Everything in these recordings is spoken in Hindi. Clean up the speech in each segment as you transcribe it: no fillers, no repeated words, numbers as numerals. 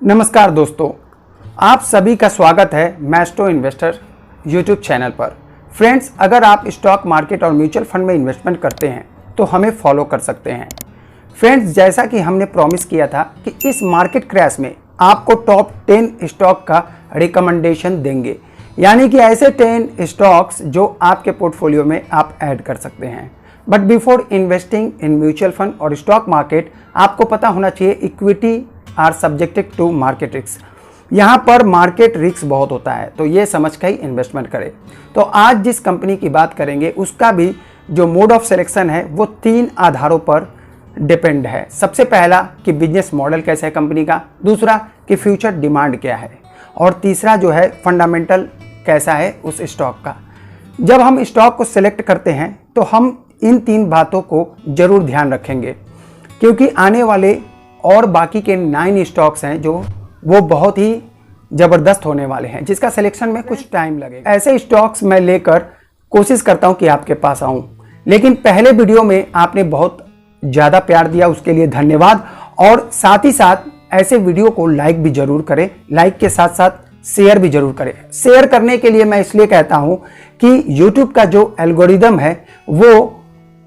नमस्कार दोस्तों, आप सभी का स्वागत है मैस्ट्रो इन्वेस्टर यूट्यूब चैनल पर। फ्रेंड्स, अगर आप स्टॉक मार्केट और म्यूचुअल फंड में इन्वेस्टमेंट करते हैं तो हमें फॉलो कर सकते हैं। फ्रेंड्स, जैसा कि हमने प्रॉमिस किया था कि इस मार्केट क्रैश में आपको टॉप 10 स्टॉक का रिकमेंडेशन देंगे, यानी कि ऐसे 10 स्टॉक्स जो आपके पोर्टफोलियो में आप ऐड कर सकते हैं। But before investing in mutual fund और स्टॉक मार्केट, आपको पता होना चाहिए equity are subjected to market risk. यहाँ पर मार्केट रिस्क बहुत होता है, तो ये समझ कर ही इन्वेस्टमेंट करें। तो आज जिस कंपनी की बात करेंगे उसका भी जो मोड ऑफ सिलेक्शन है वो 3 आधारों पर डिपेंड है। सबसे पहला कि बिजनेस मॉडल कैसा है कंपनी का, दूसरा कि फ्यूचर डिमांड क्या है, और तीसरा जो है फंडामेंटल कैसा है उस स्टॉक का। जब हम स्टॉक को सिलेक्ट करते हैं तो हम इन 3 बातों को जरूर ध्यान रखेंगे, क्योंकि आने वाले और बाकी के 9 स्टॉक्स हैं जो वो बहुत ही ज़बरदस्त होने वाले हैं, जिसका सिलेक्शन में कुछ टाइम लगेगा। ऐसे स्टॉक्स मैं लेकर कोशिश करता हूं कि आपके पास आऊं, लेकिन पहले वीडियो में आपने बहुत ज़्यादा प्यार दिया, उसके लिए धन्यवाद। और साथ ही साथ ऐसे वीडियो को लाइक भी जरूर करें, लाइक के साथ साथ शेयर भी जरूर करें। शेयर करने के लिए मैं इसलिए कहता हूं कि यूट्यूब का जो एल्गोरिदम है वो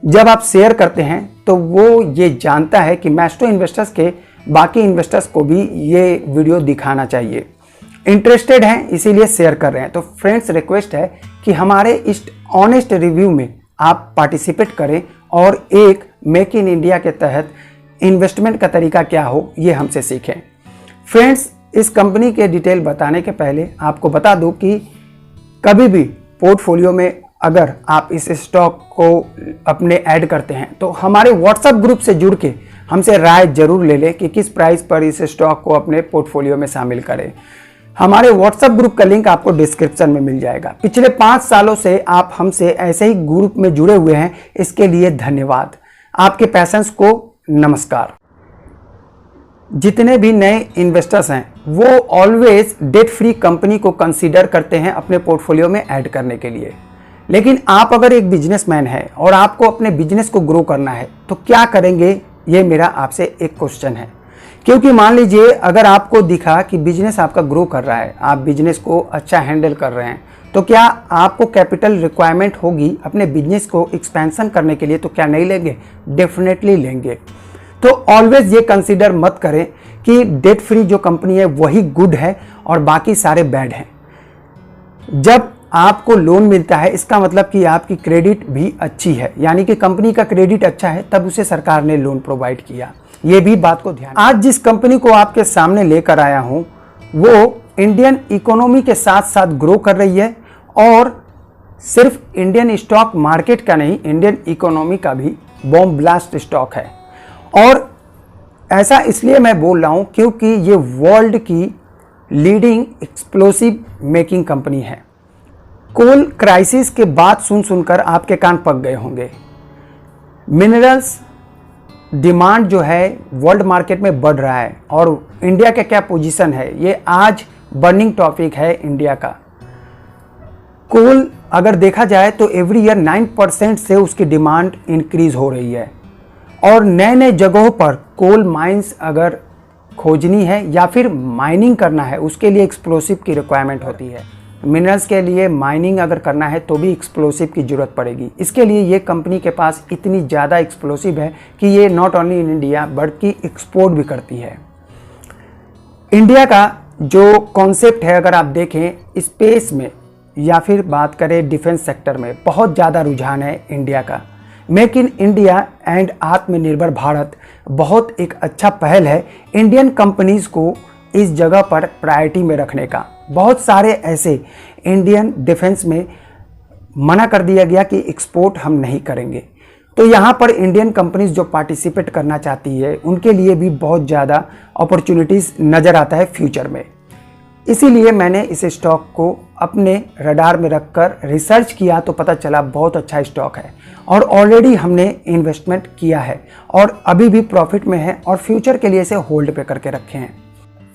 जब आप शेयर करते हैं तो वो ये जानता है कि मैस्ट्रो इन्वेस्टर्स के बाकी इन्वेस्टर्स को भी ये वीडियो दिखाना चाहिए। इंटरेस्टेड हैं इसीलिए शेयर कर रहे हैं। तो फ्रेंड्स, रिक्वेस्ट है कि हमारे इस ऑनेस्ट रिव्यू में आप पार्टिसिपेट करें और एक मेक इन इंडिया के तहत इन्वेस्टमेंट का तरीका क्या हो ये हमसे सीखें। फ्रेंड्स, इस कंपनी के डिटेल बताने के पहले आपको बता दूं कि कभी भी पोर्टफोलियो में अगर आप इस स्टॉक को अपने ऐड करते हैं तो हमारे व्हाट्सएप ग्रुप से जुड़ के हमसे राय जरूर ले लें कि किस प्राइस पर इस स्टॉक को अपने पोर्टफोलियो में शामिल करें। हमारे व्हाट्सएप ग्रुप का लिंक आपको डिस्क्रिप्शन में मिल जाएगा। पिछले 5 सालों से आप हमसे ऐसे ही ग्रुप में जुड़े हुए हैं, इसके लिए धन्यवाद। आपके पैशंस को नमस्कार। जितने भी नए इन्वेस्टर्स हैं वो ऑलवेज डेट फ्री कंपनी को कंसीडर करते हैं अपने पोर्टफोलियो में ऐड करने के लिए। लेकिन आप अगर एक बिजनेसमैन हैं और आपको अपने बिजनेस को ग्रो करना है तो क्या करेंगे, ये मेरा आपसे एक क्वेश्चन है। क्योंकि मान लीजिए अगर आपको दिखा कि बिजनेस आपका ग्रो कर रहा है, आप बिजनेस को अच्छा हैंडल कर रहे हैं, तो क्या आपको कैपिटल रिक्वायरमेंट होगी अपने बिजनेस को एक्सपेंशन करने के लिए, तो क्या नहीं लेंगे? डेफिनेटली लेंगे। तो ऑलवेज ये कंसीडर मत करें कि डेट फ्री जो कंपनी है वही गुड है और बाकी सारे बैड हैं। जब आपको लोन मिलता है इसका मतलब कि आपकी क्रेडिट भी अच्छी है, यानी कि कंपनी का क्रेडिट अच्छा है, तब उसे सरकार ने लोन प्रोवाइड किया। ये भी बात को ध्यान। आज जिस कंपनी को आपके सामने लेकर आया हूं वो इंडियन इकोनॉमी के साथ साथ ग्रो कर रही है, और सिर्फ इंडियन स्टॉक मार्केट का नहीं, इंडियन इकोनॉमी का भी बॉम्ब ब्लास्ट स्टॉक है। और ऐसा इसलिए मैं बोल रहा हूं क्योंकि ये वर्ल्ड की लीडिंग एक्सप्लोसिव मेकिंग कंपनी है। कोल क्राइसिस के बाद सुनकर आपके कान पक गए होंगे। मिनरल्स डिमांड जो है वर्ल्ड मार्केट में बढ़ रहा है, और इंडिया का क्या पोजीशन है ये आज बर्निंग टॉपिक है इंडिया का। कोल अगर देखा जाए तो एवरी ईयर 9% से उसकी डिमांड इंक्रीज हो रही है, और नए नए जगहों पर कोल माइंस अगर खोजनी है या फिर माइनिंग करना है उसके लिए एक्सप्लोसिव की रिक्वायरमेंट होती है। मिनरल्स के लिए माइनिंग अगर करना है तो भी एक्सप्लोसिव की ज़रूरत पड़ेगी। इसके लिए ये कंपनी के पास इतनी ज़्यादा एक्सप्लोसिव है कि ये नॉट ओनली इन इंडिया बल्कि एक्सपोर्ट भी करती है। इंडिया का जो कॉन्सेप्ट है अगर आप देखें स्पेस में या फिर बात करें डिफेंस सेक्टर में, बहुत ज़्यादा रुझान है इंडिया का। मेक इन इंडिया एंड आत्मनिर्भर भारत बहुत एक अच्छा पहल है इंडियन कंपनीज़ को इस जगह पर प्रायोरिटी में रखने का। बहुत सारे ऐसे इंडियन डिफेंस में मना कर दिया गया कि एक्सपोर्ट हम नहीं करेंगे, तो यहाँ पर इंडियन कंपनीज जो पार्टिसिपेट करना चाहती है उनके लिए भी बहुत ज़्यादा अपॉर्चुनिटीज़ नज़र आता है फ्यूचर में। इसीलिए मैंने इस स्टॉक को अपने रडार में रखकर रिसर्च किया तो पता चला बहुत अच्छा स्टॉक है, और ऑलरेडी हमने इन्वेस्टमेंट किया है और अभी भी प्रॉफिट में है, और फ्यूचर के लिए इसे होल्ड पे करके रखे हैं।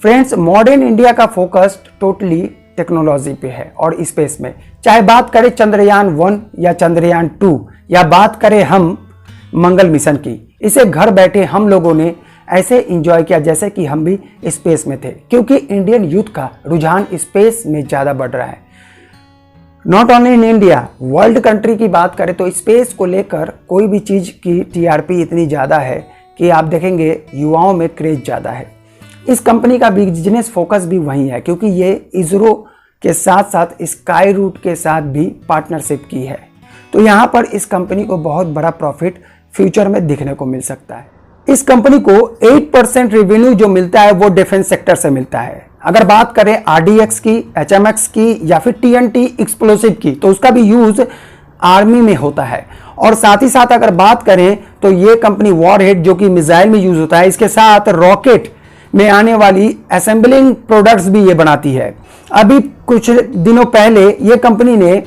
फ्रेंड्स, मॉडर्न इंडिया का फोकस टोटली टेक्नोलॉजी पे है और स्पेस में, चाहे बात करें चंद्रयान 1 या चंद्रयान 2 या बात करें हम मंगल मिशन की, इसे घर बैठे हम लोगों ने ऐसे इंजॉय किया जैसे कि हम भी स्पेस में थे, क्योंकि इंडियन यूथ का रुझान स्पेस में ज़्यादा बढ़ रहा है। Not only in India, world country की बात करें तो स्पेस को लेकर कोई भी चीज़ की टीआरपी इतनी ज़्यादा है कि आप देखेंगे युवाओं में क्रेज ज़्यादा है। इस कंपनी का बिजनेस फोकस भी वही है, क्योंकि ये इसरो के साथ साथ स्काई रूट के साथ भी पार्टनरशिप की है। तो यहाँ पर इस कंपनी को बहुत बड़ा प्रॉफिट फ्यूचर में दिखने को मिल सकता है। इस कंपनी को 8% रेवेन्यू जो मिलता है वो डिफेंस सेक्टर से मिलता है। अगर बात करें आरडीएक्स की, एचएमएक्स की या फिर टीएनटी एक्सप्लोसिव की, तो उसका भी यूज आर्मी में होता है। और साथ ही साथ अगर बात करें तो ये कंपनी वॉरहेड जो कि मिसाइल में यूज होता है, इसके साथ रॉकेट में आने वाली असेंबलिंग प्रोडक्ट्स भी ये बनाती है। अभी कुछ दिनों पहले ये कंपनी ने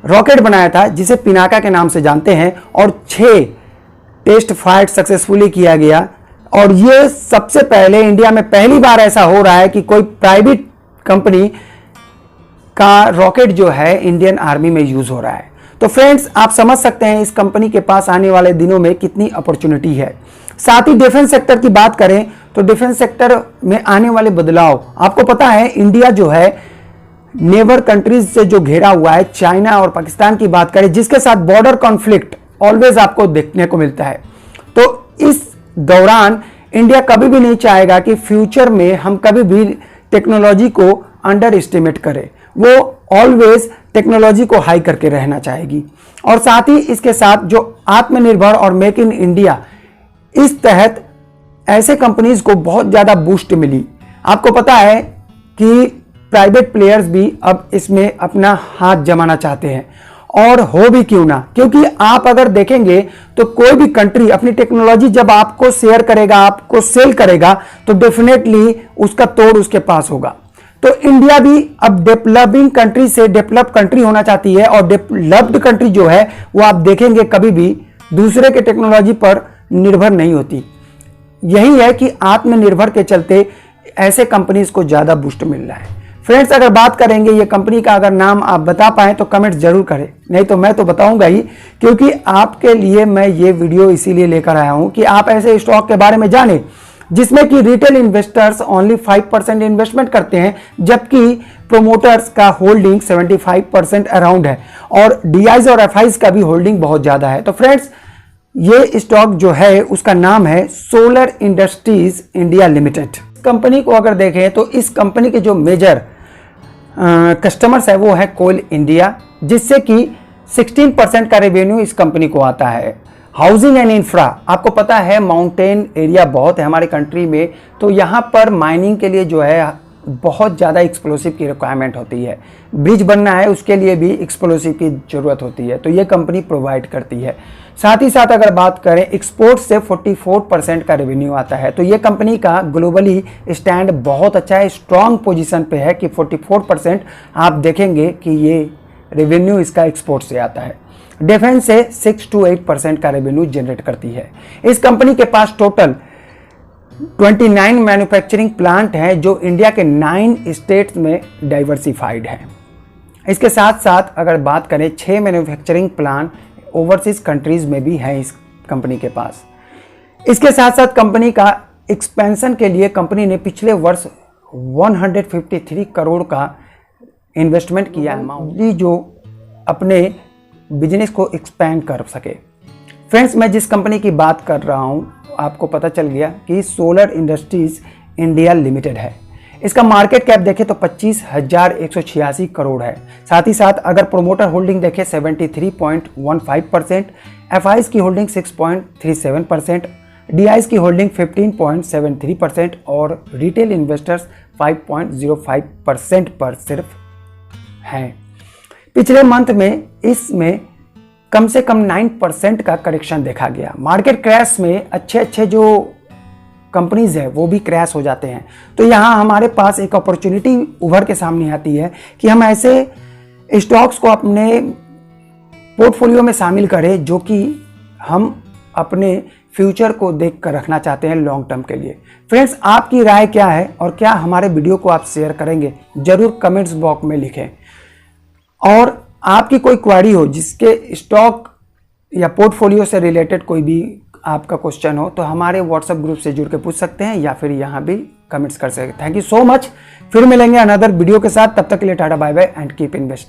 रॉकेट बनाया था जिसे पिनाका के नाम से जानते हैं, और 6 टेस्ट फाइट सक्सेसफुली किया गया। और ये सबसे पहले इंडिया में पहली बार ऐसा हो रहा है कि कोई प्राइवेट कंपनी का रॉकेट जो है इंडियन आर्मी में यूज हो रहा है। तो फ्रेंड्स, आप समझ सकते हैं इस कंपनी के पास आने वाले दिनों में कितनी अपॉर्चुनिटी है। साथ ही डिफेंस सेक्टर की बात करें तो डिफेंस सेक्टर में आने वाले बदलाव, आपको पता है इंडिया जो है नेबर कंट्रीज से जो घेरा हुआ है, चाइना और पाकिस्तान की बात करें, जिसके साथ बॉर्डर कॉन्फ्लिक्ट ऑलवेज आपको देखने को मिलता है। तो इस दौरान इंडिया कभी भी नहीं चाहेगा कि फ्यूचर में हम कभी भी टेक्नोलॉजी को अंडर एस्टिमेट करें। वो ऑलवेज टेक्नोलॉजी को हाई करके रहना चाहेगी। और साथ ही इसके साथ जो आत्मनिर्भर और मेक इन इंडिया, इस तहत ऐसे कंपनीज को बहुत ज़्यादा बूस्ट मिली। आपको पता है कि प्राइवेट प्लेयर्स भी अब इसमें अपना हाथ जमाना चाहते हैं, और हो भी क्यों ना, क्योंकि आप अगर देखेंगे तो कोई भी कंट्री अपनी टेक्नोलॉजी जब आपको शेयर करेगा, आपको सेल करेगा, तो डेफिनेटली उसका तोड़ उसके पास होगा। तो इंडिया भी अब डेवलपिंग कंट्री से डेवलप कंट्री होना चाहती है, और डेवलप्ड कंट्री जो है वो आप देखेंगे कभी भी दूसरे के टेक्नोलॉजी पर निर्भर नहीं होती। यही है कि आत्मनिर्भर के चलते ऐसे कंपनीज को ज्यादा बूस्ट मिल रहा है। फ्रेंड्स, अगर बात करेंगे ये कंपनी का, अगर नाम आप बता पाए तो कमेंट जरूर करें, नहीं तो मैं तो बताऊंगा ही, क्योंकि आपके लिए मैं ये वीडियो इसीलिए लेकर आया हूं कि आप ऐसे स्टॉक के बारे में जानें जिसमें कि रिटेल इन्वेस्टर्स ओनली 5% इन्वेस्टमेंट करते हैं, जबकि प्रोमोटर्स का होल्डिंग 75% अराउंड है, और डीआईज और एफआईज का भी होल्डिंग बहुत ज्यादा है। तो फ्रेंड्स, ये स्टॉक जो है उसका नाम है solar industries India limited. Company को अगर देखें तो इस कंपनी के जो मेजर कस्टमर्स है वो है कोल इंडिया, जिससे कि 16% का रेवेन्यू इस कंपनी को आता है। हाउसिंग एंड इंफ्रा, आपको पता है माउंटेन एरिया बहुत है हमारे कंट्री में, तो यहाँ पर माइनिंग के लिए जो है बहुत ज़्यादा एक्सप्लोसिव की रिक्वायरमेंट होती है। ब्रिज बनना है उसके लिए भी एक्सप्लोसिव की ज़रूरत होती है, तो ये कंपनी प्रोवाइड करती है। साथ ही साथ अगर बात करें एक्सपोर्ट से 44% का रेवेन्यू आता है, तो ये कंपनी का ग्लोबली स्टैंड बहुत अच्छा है, स्ट्रॉन्ग पोजीशन पे है कि 44% आप देखेंगे कि ये रेवेन्यू इसका एक्सपोर्ट से आता है। डिफेंस से 6 to 8% का रेवेन्यू जनरेट करती है। इस कंपनी के पास टोटल 29 मैन्युफैक्चरिंग प्लांट हैं जो इंडिया के 9 स्टेट्स में डाइवर्सिफाइड है। इसके साथ साथ अगर बात करें 6 मैन्युफैक्चरिंग प्लांट ओवरसीज कंट्रीज में भी है इस कंपनी के पास। इसके साथ साथ कंपनी का एक्सपेंशन के लिए कंपनी ने पिछले वर्ष 153 करोड़ का इन्वेस्टमेंट किया है, जो अपने बिजनेस को एक्सपैंड कर सके। फ्रेंड्स, मैं जिस कंपनी की बात कर रहा हूं आपको पता चल गया कि सोलर इंडस्ट्रीज इंडिया लिमिटेड है। इसका मार्केट कैप देखें तो 25,186 करोड़ है। साथ ही साथ अगर प्रोमोटर होल्डिंग देखें 73.15%, एफआईज की होल्डिंग 6.37%, डीआईज की होल्डिंग 15.73% और रिटेल इन्वेस्टर्स 5.05% पर सिर्फ हैं। पिछले मंथ में इसमें कम से कम 9% का करेक्शन देखा गया। मार्केट क्रैश में अच्छे जो कंपनीज है वो भी क्रैश हो जाते हैं। तो यहाँ हमारे पास एक अपॉर्चुनिटी उभर के सामने आती है कि हम ऐसे स्टॉक्स को अपने पोर्टफोलियो में शामिल करें जो कि हम अपने फ्यूचर को देख कर रखना चाहते हैं लॉन्ग टर्म के लिए। फ्रेंड्स, आपकी राय क्या है और क्या हमारे वीडियो को आप शेयर करेंगे, जरूर कमेंट्स बॉक्स में लिखें। और आपकी कोई क्वेरी हो जिसके स्टॉक या पोर्टफोलियो से रिलेटेड कोई भी आपका क्वेश्चन हो तो हमारे व्हाट्सएप ग्रुप से जुड़ के पूछ सकते हैं या फिर यहाँ भी कमेंट्स कर सकते हैं। Thank you so much. फिर मिलेंगे अनदर वीडियो के साथ, तब तक के लिए tata bye bye and keep investing.